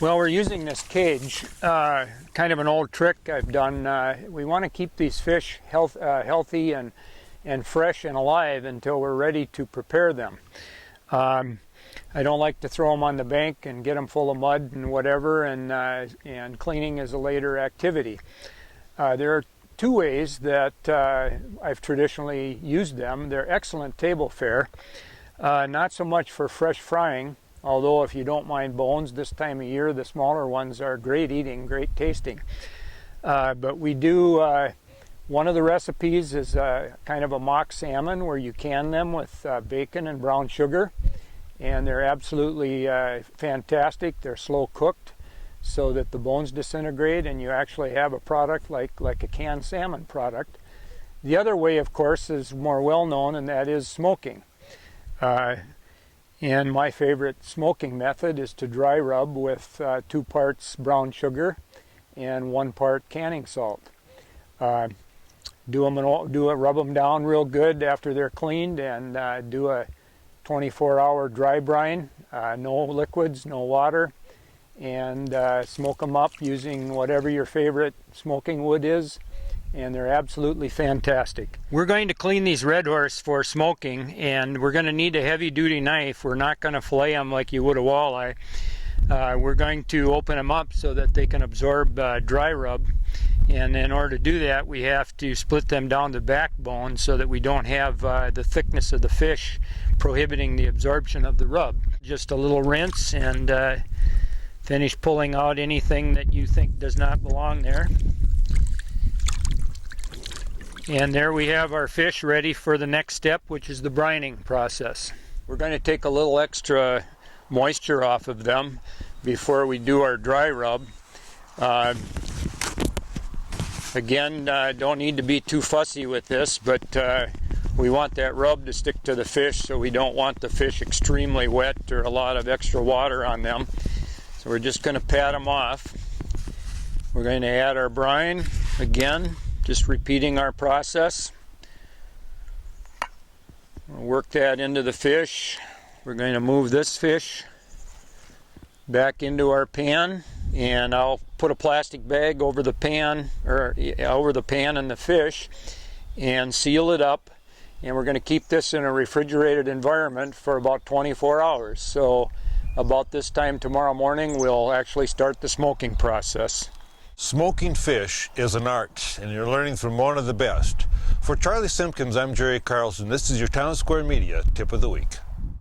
Well, we're using this cage, kind of an old trick I've done. We want to keep these fish healthy and fresh and alive until we're ready to prepare them. I don't like to throw them on the bank and get them full of mud and whatever, and cleaning is a later activity. There are two ways that I've traditionally used them. They're excellent table fare, not so much for fresh frying, although if you don't mind bones this time of year, the smaller ones are great eating, great tasting. But we do, one of the recipes is kind of a mock salmon where you can them with bacon and brown sugar, and they're absolutely fantastic. They're slow cooked so that the bones disintegrate and you actually have a product like a canned salmon product. The other way, of course, is more well known, and that is smoking. And my favorite smoking method is to dry rub with 2 parts brown sugar and 1 part canning salt. Rub them down real good after they're cleaned, and do a 24-hour dry brine, no liquids, no water, and smoke them up using whatever your favorite smoking wood is, and they're absolutely fantastic. We're going to clean these red horse for smoking, and we're going to need a heavy-duty knife. We're not going to fillet them like you would a walleye. We're going to open them up so that they can absorb dry rub, and in order to do that we have to split them down the backbone so that we don't have the thickness of the fish prohibiting the absorption of the rub. Just a little rinse and finish pulling out anything that you think does not belong there. And there we have our fish ready for the next step, which is the brining process. We're going to take a little extra moisture off of them before we do our dry rub. Again, don't need to be too fussy with this, but we want that rub to stick to the fish, so we don't want the fish extremely wet or a lot of extra water on them. So we're just going to pat them off. We're going to add our brine again, just repeating our process. We'll work that into the fish. We're going to move this fish back into our pan, and I'll put a plastic bag over the pan, or over the pan and the fish, and seal it up. And we're going to keep this in a refrigerated environment for about 24 hours. So about this time tomorrow morning we'll actually start the smoking process. Smoking fish is an art, and you're learning from one of the best. For Charlie Simpkins, I'm Jerry Carlson. This is your Town Square Media Tip of the Week.